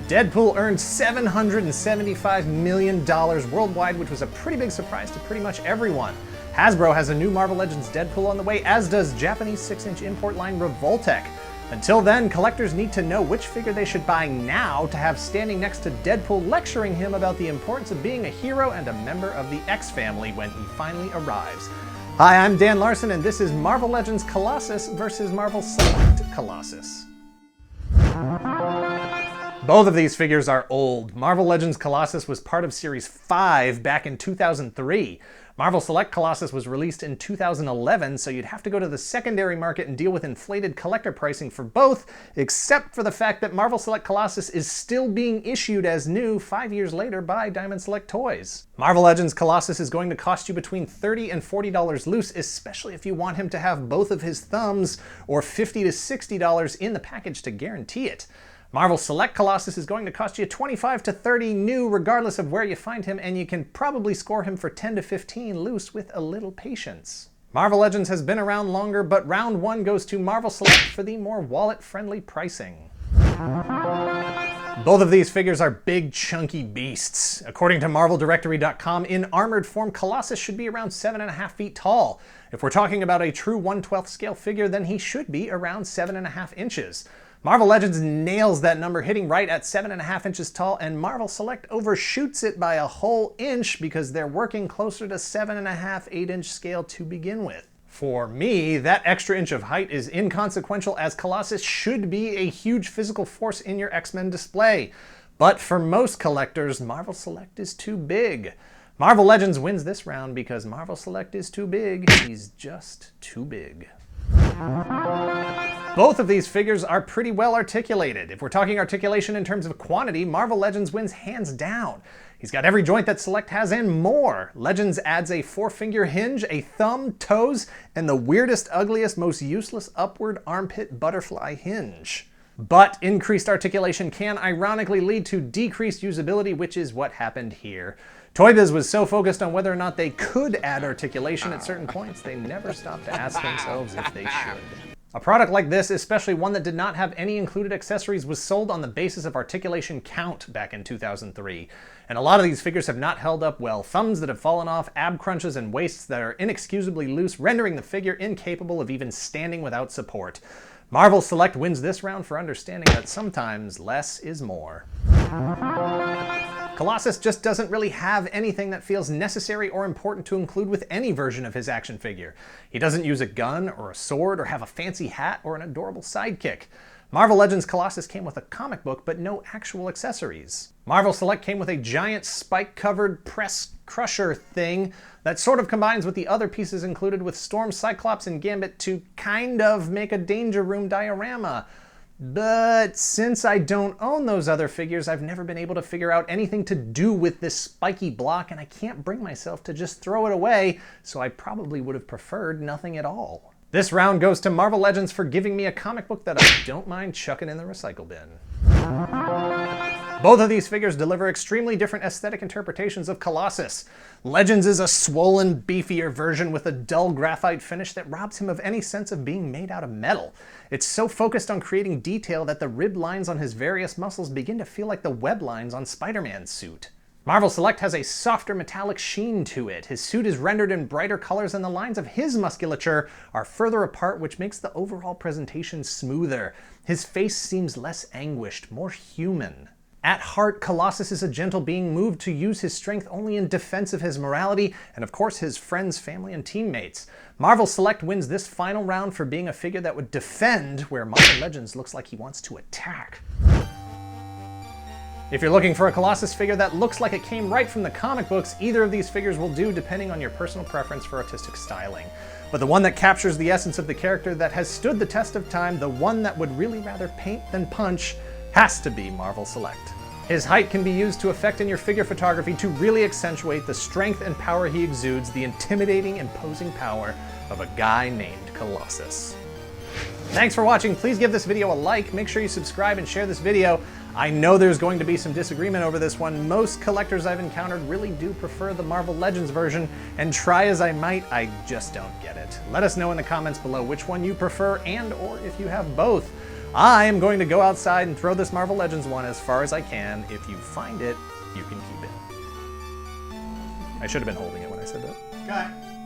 Deadpool earned $775 million worldwide, which was a pretty big surprise to pretty much everyone. Hasbro has a new Marvel Legends Deadpool on the way, as does Japanese 6-inch import line Revoltech. Until then, collectors need to know which figure they should buy now to have standing next to Deadpool lecturing him about the importance of being a hero and a member of the X family when he finally arrives. Hi, I'm Dan Larson, and this is Marvel Legends Colossus versus Marvel Select Colossus. Both of these figures are old. Marvel Legends Colossus was part of Series 5 back in 2003. Marvel Select Colossus was released in 2011, so you'd have to go to the secondary market and deal with inflated collector pricing for both, except for the fact that Marvel Select Colossus is still being issued as new 5 years later by Diamond Select Toys. Marvel Legends Colossus is going to cost you between $30 and $40 loose, especially if you want him to have both of his thumbs, or $50 to $60 in the package to guarantee it. Marvel Select Colossus is going to cost you $25 to $30 new regardless of where you find him, and you can probably score him for $10 to $15 loose with a little patience. Marvel Legends has been around longer, but round one goes to Marvel Select for the more wallet-friendly pricing. Both of these figures are big, chunky beasts. According to MarvelDirectory.com, in armored form, Colossus should be around 7.5 feet tall. If we're talking about a true 1/12 scale figure, then he should be around 7.5 inches. Marvel Legends nails that number, hitting right at 7.5 inches tall, and Marvel Select overshoots it by a whole inch because they're working closer to 7.5, 8-inch scale to begin with. For me, that extra inch of height is inconsequential, as Colossus should be a huge physical force in your X-Men display. But for most collectors, Marvel Select is too big. Marvel Legends wins this round because Marvel Select is too big. He's just too big. Both of these figures are pretty well articulated. If we're talking articulation in terms of quantity, Marvel Legends wins hands down. He's got every joint that Select has and more. Legends adds a 4-finger hinge, a thumb, toes, and the weirdest, ugliest, most useless upward armpit butterfly hinge. But increased articulation can ironically lead to decreased usability, which is what happened here. Toy Biz was so focused on whether or not they could add articulation at certain points, they never stopped to ask themselves if they should. A product like this, especially one that did not have any included accessories, was sold on the basis of articulation count back in 2003. And a lot of these figures have not held up well. Thumbs that have fallen off, ab crunches, and waists that are inexcusably loose, rendering the figure incapable of even standing without support. Marvel Select wins this round for understanding that sometimes less is more. Colossus just doesn't really have anything that feels necessary or important to include with any version of his action figure. He doesn't use a gun or a sword or have a fancy hat or an adorable sidekick. Marvel Legends Colossus came with a comic book but no actual accessories. Marvel Select came with a giant spike-covered press crusher thing that sort of combines with the other pieces included with Storm, Cyclops, and Gambit to kind of make a Danger Room diorama. But since I don't own those other figures, I've never been able to figure out anything to do with this spiky block, and I can't bring myself to just throw it away, so I probably would have preferred nothing at all. This round goes to Marvel Legends for giving me a comic book that I don't mind chucking in the recycle bin. Both of these figures deliver extremely different aesthetic interpretations of Colossus. Legends is a swollen, beefier version with a dull graphite finish that robs him of any sense of being made out of metal. It's so focused on creating detail that the rib lines on his various muscles begin to feel like the web lines on Spider-Man's suit. Marvel Select has a softer metallic sheen to it. His suit is rendered in brighter colors, and the lines of his musculature are further apart, which makes the overall presentation smoother. His face seems less anguished, more human. At heart, Colossus is a gentle being moved to use his strength only in defense of his morality and, of course, his friends, family, and teammates. Marvel Select wins this final round for being a figure that would defend where Marvel Legends looks like he wants to attack. If you're looking for a Colossus figure that looks like it came right from the comic books, either of these figures will do depending on your personal preference for artistic styling. But the one that captures the essence of the character, that has stood the test of time, the one that would really rather paint than punch, has to be Marvel Select. His height can be used to effect in your figure photography to really accentuate the strength and power he exudes, the intimidating, imposing power of a guy named Colossus. Thanks for watching. Please give this video a like, make sure you subscribe and share this video. I know there's going to be some disagreement over this one. Most collectors I've encountered really do prefer the Marvel Legends version, and try as I might, I just don't get it. Let us know in the comments below which one you prefer and or if you have both. I am going to go outside and throw this Marvel Legends one as far as I can. If you find it, you can keep it. I should have been holding it when I said that. Okay.